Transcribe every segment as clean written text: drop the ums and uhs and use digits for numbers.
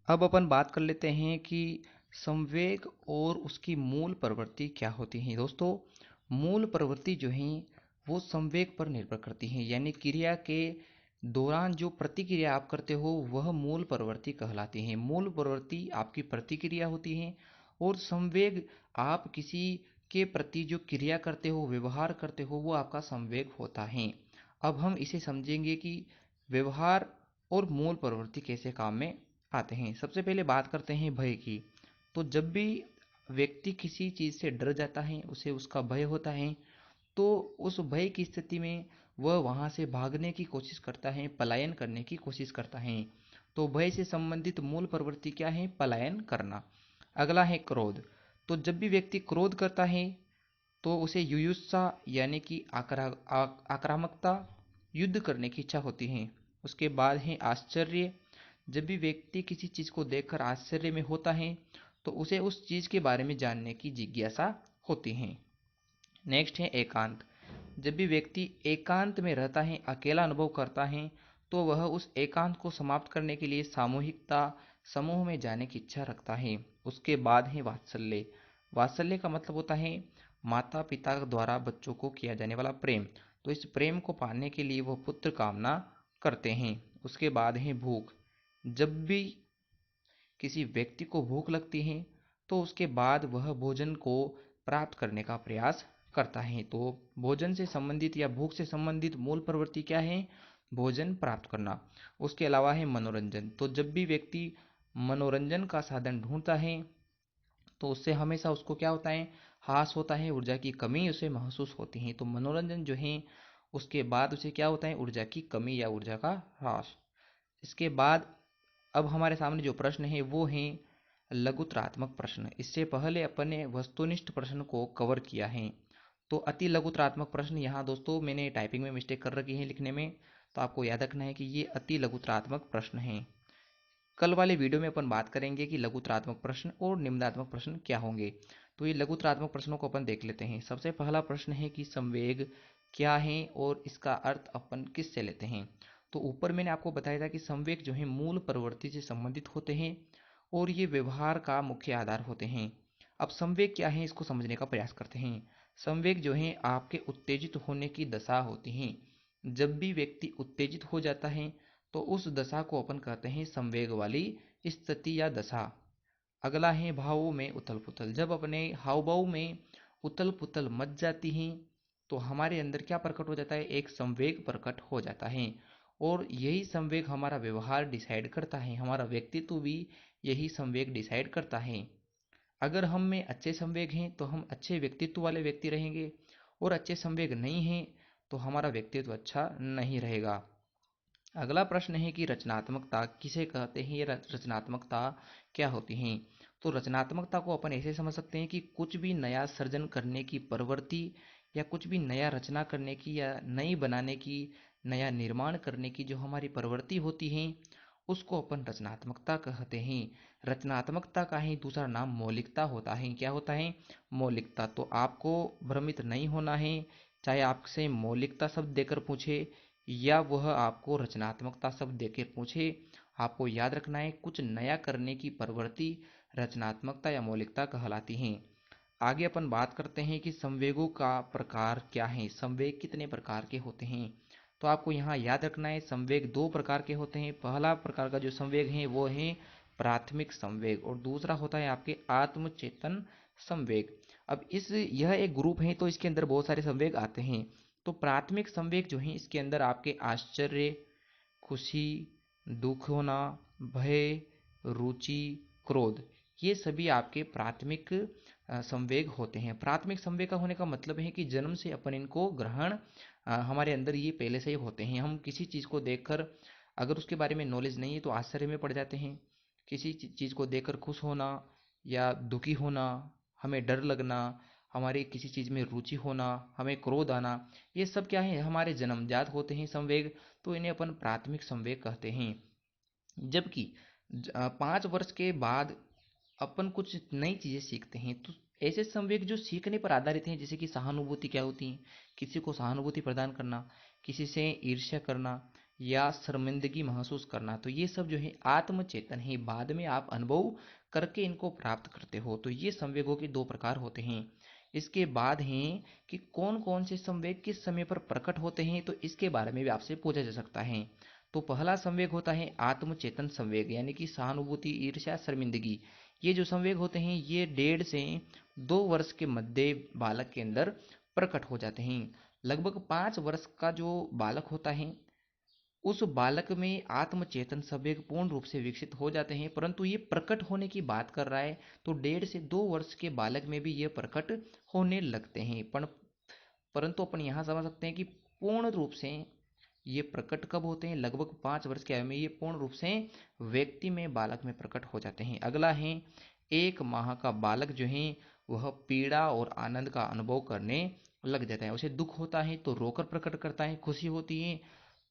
अब अपन बात कर लेते हैं कि संवेग और उसकी मूल प्रवृत्ति क्या होती है। दोस्तों, मूल प्रवृत्ति जो है वो संवेग पर निर्भर करती है, यानी क्रिया के दौरान जो प्रतिक्रिया आप करते हो वह मूल प्रवृत्ति कहलाती है। मूल प्रवृत्ति आपकी प्रतिक्रिया होती है और संवेग आप किसी के प्रति जो क्रिया करते हो, व्यवहार करते हो, वो आपका संवेग होता है। अब हम इसे समझेंगे कि व्यवहार और मूल प्रवृत्ति कैसे काम में आते हैं। सबसे पहले बात करते हैं भय की। तो जब भी व्यक्ति किसी चीज़ से डर जाता है, उसे उसका भय होता है, तो उस भय की स्थिति में वह वहाँ से भागने की कोशिश करता है, पलायन करने की कोशिश करता है। तो भय से संबंधित मूल प्रवृत्ति क्या है? पलायन करना। अगला है क्रोध। तो जब भी व्यक्ति क्रोध करता है तो उसे युयुत्सा यानी कि आक्रामकता, युद्ध करने की इच्छा होती है। उसके बाद है आश्चर्य। जब भी व्यक्ति किसी चीज़ को देखकर आश्चर्य में होता है तो उसे उस चीज़ के बारे में जानने की जिज्ञासा होती है। नेक्स्ट है एकांत। जब भी व्यक्ति एकांत में रहता है, अकेला अनुभव करता है, तो वह उस एकांत को समाप्त करने के लिए सामूहिकता, समूह में जाने की इच्छा रखता है। उसके बाद है वात्सल्य। वात्सल्य का मतलब होता है माता पिता द्वारा बच्चों को किया जाने वाला प्रेम। तो इस प्रेम को पाने के लिए वह पुत्र कामना करते हैं। उसके बाद है भूख। जब भी किसी व्यक्ति को भूख लगती है तो उसके बाद वह भोजन को प्राप्त करने का प्रयास करता है। तो भोजन से संबंधित या भूख से संबंधित मूल प्रवृत्ति क्या है? भोजन प्राप्त करना। उसके अलावा है मनोरंजन। तो जब भी व्यक्ति मनोरंजन का साधन ढूंढता है तो उससे हमेशा उसको क्या होता है? हास होता है, ऊर्जा की कमी उसे महसूस होती है। तो मनोरंजन जो है उसके बाद उसे क्या होता है? ऊर्जा की कमी या ऊर्जा का ह्रास। इसके बाद अब हमारे सामने जो प्रश्न है वो है लघुत्रात्मक प्रश्न। इससे पहले अपन ने वस्तुनिष्ठ प्रश्न को कवर किया है। तो अति लघुत्रात्मक प्रश्न, यहाँ दोस्तों मैंने टाइपिंग में मिस्टेक कर रखी है लिखने में, तो आपको याद रखना है कि ये अति लघुत्रात्मक प्रश्न है। कल वाले वीडियो में अपन बात करेंगे कि लघुत्रात्मक प्रश्न और निम्नात्मक प्रश्न क्या होंगे। तो ये लघुत्रात्मक प्रश्नों को अपन देख लेते हैं। सबसे पहला प्रश्न है कि संवेग क्या है और इसका अर्थ अपन किससे लेते हैं। तो ऊपर मैंने आपको बताया था कि संवेग जो है मूल प्रवृत्ति से संबंधित होते हैं और ये व्यवहार का मुख्य आधार होते हैं। अब संवेग क्या है इसको समझने का प्रयास करते हैं। संवेग जो है आपके उत्तेजित होने की दशा होती है। जब भी व्यक्ति उत्तेजित हो जाता है तो उस दशा को अपन कहते हैं संवेग वाली स्थिति या दशा। अगला है भावों में उथल पुथल। जब अपने हाव भाव में उथल पुथल मच जाती है तो हमारे अंदर क्या प्रकट हो जाता है? एक संवेग प्रकट हो जाता है और यही संवेग हमारा व्यवहार डिसाइड करता है, हमारा व्यक्तित्व भी यही संवेग डिसाइड करता है। अगर हम में अच्छे संवेग हैं तो हम अच्छे व्यक्तित्व वाले व्यक्ति रहेंगे और अच्छे संवेग नहीं हैं तो हमारा व्यक्तित्व अच्छा नहीं रहेगा। अगला प्रश्न है कि रचनात्मकता किसे कहते हैं, ये रचनात्मकता क्या होती है। तो रचनात्मकता को अपन ऐसे समझ सकते हैं कि कुछ भी नया सृजन करने की प्रवृत्ति या कुछ भी नया रचना करने की या नई बनाने की, नया निर्माण करने की जो हमारी प्रवृत्ति होती है उसको अपन रचनात्मकता कहते हैं। रचनात्मकता का ही दूसरा नाम मौलिकता होता है। क्या होता है? मौलिकता। तो आपको भ्रमित नहीं होना है, चाहे आपसे मौलिकता शब्द देकर पूछे या वह आपको रचनात्मकता शब्द देकर पूछे, आपको याद रखना है कुछ नया करने की प्रवृत्ति रचनात्मकता या मौलिकता कहलाती है। आगे अपन बात करते हैं कि संवेगों का प्रकार क्या है, संवेग कितने प्रकार के होते हैं। तो आपको यहाँ याद रखना है संवेग दो प्रकार के होते हैं। पहला प्रकार का जो संवेग है वो है प्राथमिक संवेग और दूसरा होता है आपके आत्मचेतन संवेग। अब इस यह एक ग्रुप है तो इसके अंदर बहुत सारे संवेग आते हैं। तो प्राथमिक संवेग जो है इसके अंदर आपके आश्चर्य, खुशी, दुख होना, भय, रुचि, क्रोध, ये सभी आपके प्राथमिक संवेग होते हैं। प्राथमिक संवेग का होने का मतलब है कि जन्म से अपन इनको ग्रहण हमारे अंदर ये पहले से ही होते हैं। हम किसी चीज़ को देखकर अगर उसके बारे में नॉलेज नहीं है तो आश्चर्य में पड़ जाते हैं। किसी चीज़ को देखकर खुश होना या दुखी होना, हमें डर लगना, हमारी किसी चीज़ में रुचि होना, हमें क्रोध आना, ये सब क्या है? हमारे जन्मजात होते हैं संवेग। तो इन्हें अपन प्राथमिक संवेग कहते हैं। जबकि 5 वर्ष के बाद अपन कुछ नई चीज़ें सीखते हैं तो ऐसे संवेग जो सीखने पर आधारित हैं, जैसे कि सहानुभूति क्या होती है? किसी को सहानुभूति प्रदान करना, किसी से ईर्ष्या करना या शर्मिंदगी महसूस करना, तो ये सब जो है आत्मचेतन है, बाद में आप अनुभव करके इनको प्राप्त करते हो। तो ये संवेगों के दो प्रकार होते हैं। इसके बाद हैं कि कौन कौन से संवेग किस समय पर प्रकट होते हैं, तो इसके बारे में भी आपसे पूछा जा सकता है। तो पहला संवेग होता है आत्मचेतन संवेग, यानी कि सहानुभूति, ईर्ष्या, शर्मिंदगी। ये जो संवेग होते हैं ये 1.5 से 2 वर्ष के मध्य बालक के अंदर प्रकट हो जाते हैं। लगभग 5 वर्ष का जो बालक होता है उस बालक में आत्मचेतन संवेग पूर्ण रूप से विकसित हो जाते हैं, परंतु ये प्रकट होने की बात कर रहा है तो 1.5 से 2 वर्ष के बालक में भी ये प्रकट होने लगते हैं। परंतु अपन यहाँ समझ सकते हैं कि पूर्ण रूप से ये प्रकट कब होते हैं, लगभग 5 वर्ष की आयु में ये पूर्ण रूप से व्यक्ति में, बालक में प्रकट हो जाते हैं। अगला है 1 माह का बालक जो है वह पीड़ा और आनंद का अनुभव करने लग जाता है। उसे दुख होता है तो रोकर प्रकट करता है, खुशी होती है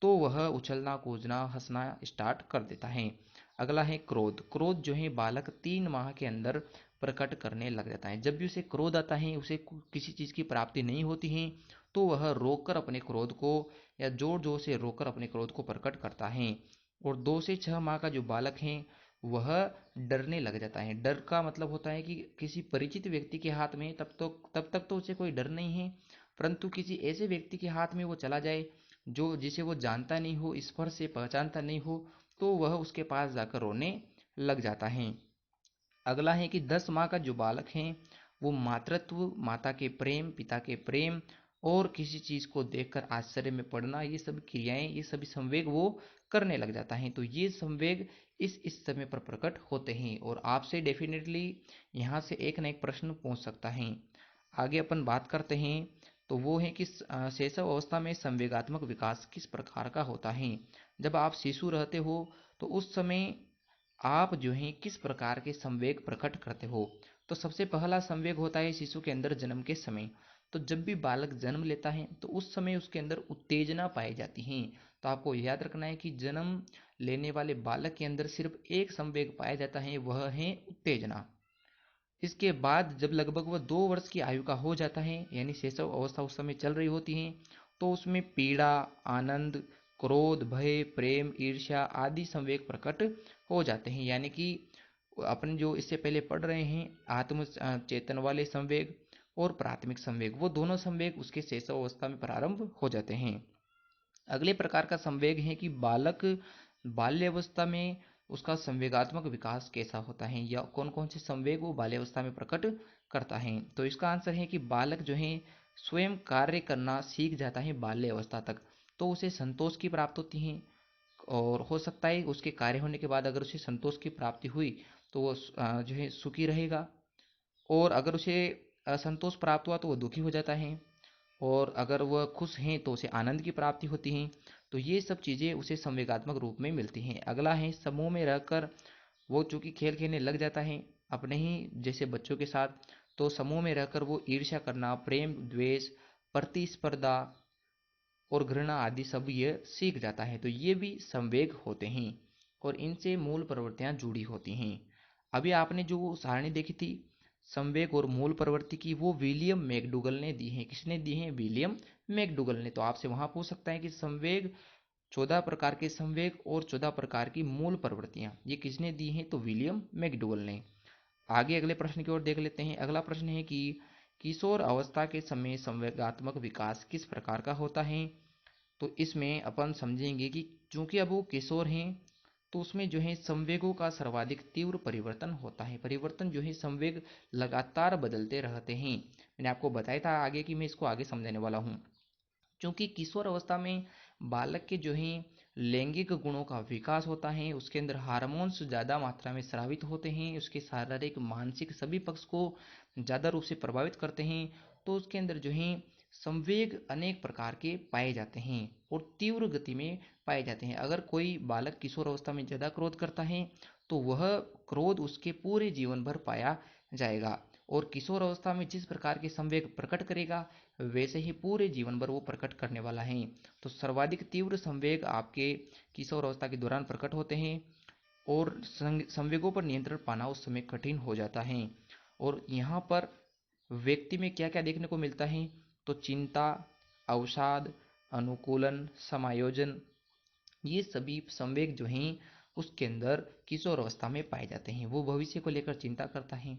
तो वह उछलना कूदना हंसना स्टार्ट कर देता है। अगला है क्रोध। क्रोध जो है बालक 3 माह के अंदर प्रकट करने लग जाता है। जब भी उसे क्रोध आता है, उसे किसी चीज़ की प्राप्ति नहीं होती है, तो वह रोककर अपने क्रोध को या जोर जोर से रोककर अपने क्रोध को प्रकट करता है। और 2 से 6 माह का जो बालक है वह डरने लग जाता है। डर का मतलब होता है कि किसी परिचित व्यक्ति के हाथ में तब तक तो उसे कोई डर नहीं है, परंतु किसी ऐसे व्यक्ति के हाथ में वो चला जाए जो जिसे वो जानता नहीं हो, स्पर्श से पहचानता नहीं हो, तो वह उसके पास जाकर रोने लग जाता है। अगला है कि 10 माह का जो बालक है वो मातृत्व, माता के प्रेम, पिता के प्रेम और किसी चीज़ को देखकर आश्चर्य में पड़ना, ये सब क्रियाएं, ये सभी संवेग वो करने लग जाता है। तो ये संवेग इस समय पर प्रकट होते हैं और आपसे डेफिनेटली यहाँ से एक ना एक प्रश्न पूछ सकता है। आगे अपन बात करते हैं तो वो है कि शैशव अवस्था में संवेगात्मक विकास किस प्रकार का होता है। जब आप शिशु रहते हो तो उस समय आप जो है किस प्रकार के संवेग प्रकट करते हो। तो सबसे पहला संवेग होता है शिशु के अंदर जन्म के समय। तो जब भी बालक जन्म लेता है तो उस समय उसके अंदर उत्तेजना पाई जाती है। तो आपको याद रखना है कि जन्म लेने वाले बालक के अंदर सिर्फ एक संवेग पाया जाता है, वह है उत्तेजना। इसके बाद जब लगभग वह 2 वर्ष की आयु का हो जाता है, यानी शैशव अवस्था उस समय चल रही होती है, तो उसमें पीड़ा, आनंद, क्रोध, भय, प्रेम, ईर्ष्या आदि संवेग प्रकट हो जाते हैं। यानी कि अपन जो इससे पहले पढ़ रहे हैं आत्म चेतन वाले संवेग और प्राथमिक संवेग, वो दोनों संवेग उसके शैशव अवस्था में प्रारंभ हो जाते हैं। अगले प्रकार का संवेग है कि बालक बाल्यावस्था में उसका संवेगात्मक विकास कैसा होता है, या कौन कौन से संवेग वो बाल्यावस्था में प्रकट करता है। तो इसका आंसर है कि बालक जो है स्वयं कार्य करना सीख जाता है बाल्यावस्था तक। तो उसे संतोष की प्राप्त होती है और हो सकता है उसके कार्य होने के बाद अगर उसे संतोष की प्राप्ति हुई तो वो जो है सुखी रहेगा, और अगर उसे असंतोष प्राप्त हुआ तो वो दुखी हो जाता है, और अगर वह खुश हैं तो उसे आनंद की प्राप्ति होती है। तो ये सब चीज़ें उसे संवेगात्मक रूप में मिलती हैं। अगला है समूह में रहकर वो चूंकि खेल खेलने लग जाता है अपने ही जैसे बच्चों के साथ, तो समूह में रहकर वो ईर्ष्या करना, प्रेम, द्वेष, प्रतिस्पर्धा और घृणा आदि सब ये सीख जाता है। तो ये भी संवेग होते हैं और इनसे मूल प्रवृत्तियां जुड़ी होती हैं। अभी आपने जो सारणी देखी थी संवेग और मूल प्रवृत्ति की, वो विलियम मैकडूगल ने दी है। किसने दी है? विलियम मैकडूगल ने। तो आपसे वहां पूछ सकता है कि संवेग, 14 प्रकार के संवेग और 14 प्रकार की मूल प्रवृत्तियां, ये किसने दी हैं? तो विलियम मैकडूगल ने। आगे अगले प्रश्न की ओर देख लेते हैं। अगला प्रश्न है कि किशोर अवस्था के समय संवेगात्मक विकास किस प्रकार का होता है। तो इसमें अपन समझेंगे कि चूंकि अब वो किशोर हैं तो उसमें जो है संवेगों का सर्वाधिक तीव्र परिवर्तन होता है। परिवर्तन जो है संवेग लगातार बदलते रहते हैं। मैंने आपको बताया था आगे कि मैं इसको आगे समझाने वाला हूँ। क्योंकि किशोर अवस्था में बालक के जो है लैंगिक गुणों का विकास होता है, उसके अंदर हार्मोन्स ज़्यादा मात्रा में स्रावित होते हैं, उसके शारीरिक मानसिक सभी पक्ष को ज़्यादा रूप से प्रभावित करते हैं। तो उसके अंदर जो है संवेग अनेक प्रकार के पाए जाते हैं और तीव्र गति में पाए जाते हैं। अगर कोई बालक किशोर अवस्था में ज़्यादा क्रोध करता है तो वह क्रोध उसके पूरे जीवन भर पाया जाएगा, और किशोर अवस्था में जिस प्रकार के संवेग प्रकट करेगा वैसे ही पूरे जीवन भर वो प्रकट करने वाला है। तो सर्वाधिक तीव्र संवेग आपके किशोर अवस्था के दौरान प्रकट होते हैं और संवेगों पर नियंत्रण पाना उस समय कठिन हो जाता है। और यहाँ पर व्यक्ति में क्या क्या देखने को मिलता है? तो चिंता, अवसाद, अनुकूलन, समायोजन, ये सभी संवेग जो हैं उसके अंदर किशोर अवस्था में पाए जाते हैं। वो भविष्य को लेकर चिंता करता है,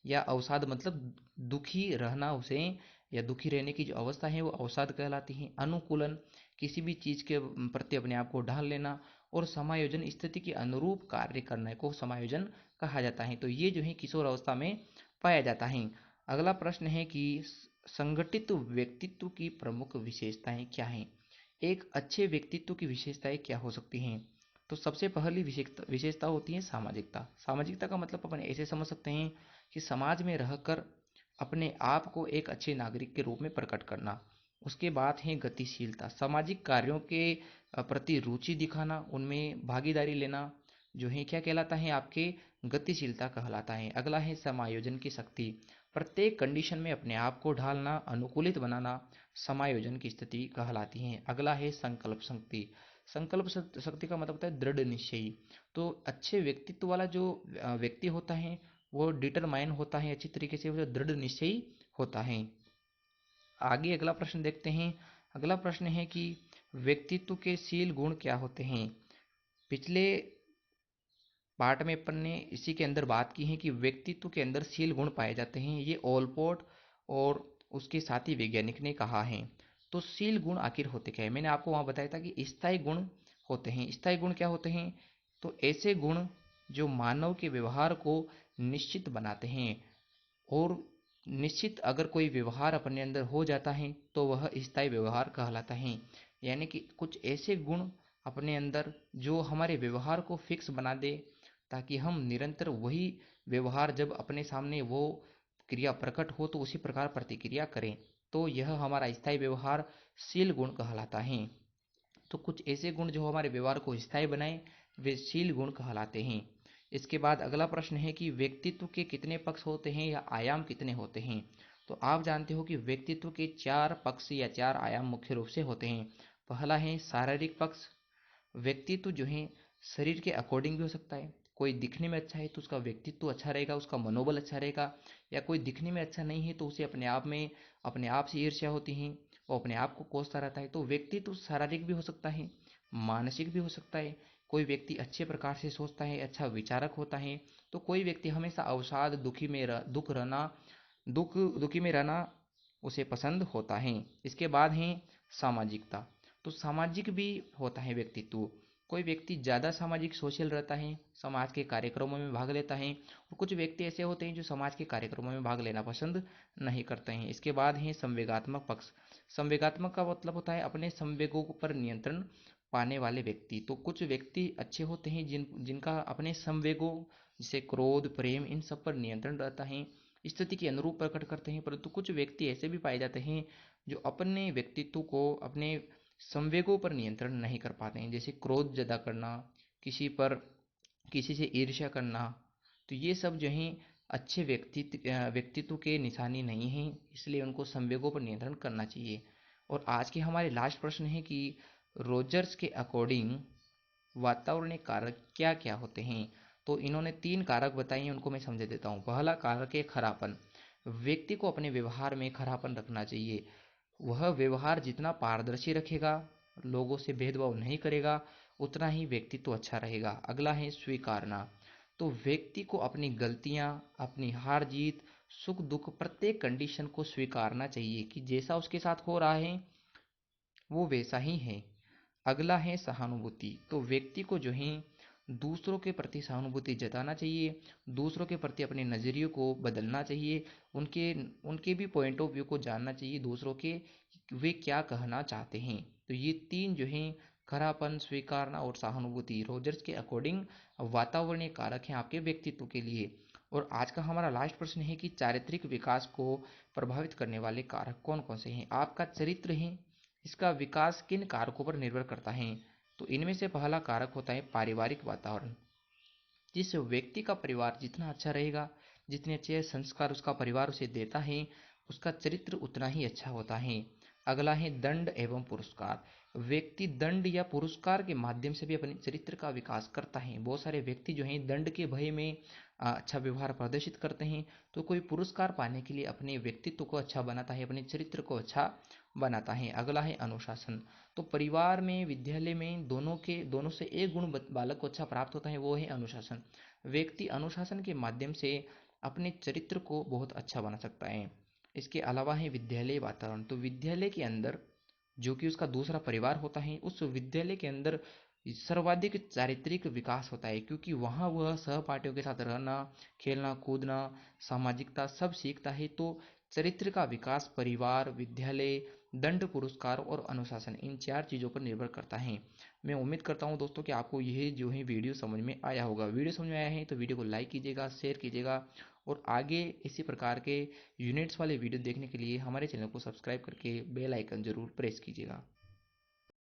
या अवसाद मतलब दुखी रहना उसे, या दुखी रहने की जो अवस्था है वो अवसाद कहलाती है। अनुकूलन, किसी भी चीज़ के प्रति अपने आप को ढाल लेना, और समायोजन, स्थिति के अनुरूप कार्य करने को समायोजन कहा जाता है। तो ये जो है किशोर अवस्था में पाया जाता है। अगला प्रश्न है कि संगठित व्यक्तित्व की प्रमुख विशेषताएं क्या हैं। एक अच्छे व्यक्तित्व की विशेषताएं क्या हो सकती हैं। तो सबसे पहली विशेषता होती है सामाजिकता। सामाजिकता का मतलब अपन ऐसे समझ सकते हैं कि समाज में रहकर अपने आप को एक अच्छे नागरिक के रूप में प्रकट करना। उसके बाद है गतिशीलता, सामाजिक कार्यों के प्रति रुचि दिखाना, उनमें भागीदारी लेना, जो है क्या कहलाता है आपके गतिशीलता कहलाता है। अगला है समायोजन की शक्ति, प्रत्येक कंडीशन में अपने आप को ढालना, अनुकूलित बनाना, समायोजन की स्थिति कहलाती है। अगला है संकल्प शक्ति। संकल्प शक्ति का मतलब होता है दृढ़ निश्चयी। तो अच्छे व्यक्तित्व वाला जो व्यक्ति होता है वो डिटरमाइन होता है अच्छी तरीके से, वो दृढ़ निश्चयी होता है। आगे अगला प्रश्न देखते हैं। अगला प्रश्न है कि व्यक्तित्व के शील गुण क्या होते हैं। पिछले पार्ट में अपन ने इसी के अंदर बात की है कि व्यक्तित्व के अंदर शील गुण पाए जाते हैं। ये ओलपोर्ट और उसके साथी वैज्ञानिक ने कहा है। तो शील गुण आखिर होते क्या है, मैंने आपको वहां बताया था कि स्थायी गुण होते हैं। स्थायी गुण क्या होते हैं, तो ऐसे गुण जो मानव के व्यवहार को निश्चित बनाते हैं, और निश्चित अगर कोई व्यवहार अपने अंदर हो जाता है तो वह स्थायी व्यवहार कहलाता है। यानी कि कुछ ऐसे गुण अपने अंदर जो हमारे व्यवहार को फिक्स बना दे, ताकि हम निरंतर वही व्यवहार जब अपने सामने वो क्रिया प्रकट हो तो उसी प्रकार प्रतिक्रिया करें, तो यह हमारा स्थायी व्यवहार शील गुण कहलाता है। तो कुछ ऐसे गुण जो हमारे व्यवहार को स्थायी बनाए वे शील गुण कहलाते हैं। इसके बाद अगला प्रश्न है कि व्यक्तित्व के कितने पक्ष होते हैं या आयाम कितने होते हैं। तो आप जानते हो कि व्यक्तित्व के 4 पक्ष या 4 आयाम मुख्य रूप से होते हैं। पहला है शारीरिक पक्ष। व्यक्तित्व जो है शरीर के अकॉर्डिंग भी हो सकता है। कोई दिखने में अच्छा है तो उसका व्यक्तित्व अच्छा रहेगा, उसका मनोबल अच्छा रहेगा। या कोई दिखने में अच्छा नहीं है तो उसे अपने आप से ईर्ष्या होती है, वो अपने आप को कोसता रहता है। तो व्यक्तित्व शारीरिक भी हो सकता है, मानसिक भी हो सकता है। कोई व्यक्ति अच्छे प्रकार से सोचता है, अच्छा विचारक होता है। तो कोई व्यक्ति हमेशा अवसाद, दुखी में रहना उसे पसंद होता है। इसके बाद है सामाजिकता। तो सामाजिक भी होता है व्यक्तित्व। कोई व्यक्ति ज़्यादा सामाजिक सोशल रहता है, समाज के कार्यक्रमों में भाग लेता है, और कुछ व्यक्ति ऐसे होते हैं जो समाज के कार्यक्रमों में भाग लेना पसंद नहीं करते हैं। इसके बाद है संवेगात्मक पक्ष। संवेगात्मक का मतलब होता है अपने संवेगों पर नियंत्रण पाने वाले व्यक्ति। तो कुछ व्यक्ति अच्छे होते हैं जिनका अपने संवेगों जैसे क्रोध, प्रेम, इन सब पर नियंत्रण रहता है, स्थिति के अनुरूप प्रकट करते हैं। परंतु कुछ व्यक्ति ऐसे भी पाए जाते हैं जो अपने व्यक्तित्व को अपने संवेगों पर नियंत्रण नहीं कर पाते हैं, जैसे क्रोध ज्यादा करना, किसी पर किसी से ईर्ष्या करना। तो ये सब जो है अच्छे व्यक्तित्व के निशानी नहीं है, इसलिए उनको संवेगों पर नियंत्रण करना चाहिए। और आज के हमारे लास्ट प्रश्न है कि रोजर्स के अकॉर्डिंग वातावरणीय कारक क्या क्या होते हैं। तो इन्होंने 3 कारक बताए हैं, उनको मैं समझा देता हूँ। पहला कारक है खरापन। व्यक्ति को अपने व्यवहार में खरापन रखना चाहिए। वह व्यवहार जितना पारदर्शी रखेगा, लोगों से भेदभाव नहीं करेगा, उतना ही व्यक्तित्व अच्छा रहेगा। अगला है स्वीकारना। तो व्यक्ति को अपनी गलतियां, अपनी हार जीत, सुख दुख, प्रत्येक कंडीशन को स्वीकारना चाहिए कि जैसा उसके साथ हो रहा है वो वैसा ही है। अगला है सहानुभूति। तो व्यक्ति को जो है दूसरों के प्रति सहानुभूति जताना चाहिए, दूसरों के प्रति अपने नज़रिए को बदलना चाहिए, उनके उनके भी पॉइंट ऑफ व्यू को जानना चाहिए दूसरों के, वे क्या कहना चाहते हैं। तो ये 3 जो हैं खरापन, स्वीकारना और सहानुभूति, रोजर्स के अकॉर्डिंग वातावरणीय कारक हैं आपके व्यक्तित्व के लिए। और आज का हमारा लास्ट प्रश्न है कि चारित्रिक विकास को प्रभावित करने वाले कारक कौन कौन से हैं। आपका चरित्र है, इसका विकास किन कारकों पर निर्भर करता है। तो इनमें से पहला कारक होता है पारिवारिक वातावरण। जिस व्यक्ति का परिवार जितना अच्छा रहेगा, जितने अच्छे संस्कार उसका परिवार उसे देता है, उसका चरित्र उतना ही अच्छा होता है। अगला है दंड एवं पुरस्कार। व्यक्ति दंड या पुरस्कार के माध्यम से भी अपने चरित्र का विकास करता है। बहुत सारे व्यक्ति जो हैं दंड के भय में अच्छा व्यवहार प्रदर्शित करते हैं, तो कोई पुरस्कार पाने के लिए अपने व्यक्तित्व को अच्छा बनाता है, अपने चरित्र को अच्छा बनाता है। अगला है अनुशासन। तो परिवार में, विद्यालय में दोनों से एक गुण बालक को अच्छा प्राप्त होता है, वो है अनुशासन। व्यक्ति अनुशासन के माध्यम से अपने चरित्र को बहुत अच्छा बना सकता है। इसके अलावा है विद्यालय वातावरण। तो विद्यालय के अंदर जो कि उसका दूसरा परिवार होता है, उस विद्यालय के अंदर सर्वाधिक चारित्रिक विकास होता है, क्योंकि वहाँ वह सहपाठियों के साथ रहना, खेलना कूदना, सामाजिकता सब सीखता है। तो चरित्र का विकास परिवार, विद्यालय, दंड पुरस्कार और अनुशासन, इन 4 चीज़ों पर निर्भर करता है। मैं उम्मीद करता हूँ दोस्तों कि आपको यह जो है वीडियो समझ में आया होगा। वीडियो समझ में आया है तो वीडियो को लाइक कीजिएगा, शेयर कीजिएगा, और आगे इसी प्रकार के यूनिट्स वाले वीडियो देखने के लिए हमारे चैनल को सब्सक्राइब करके बेल आइकन जरूर प्रेस कीजिएगा।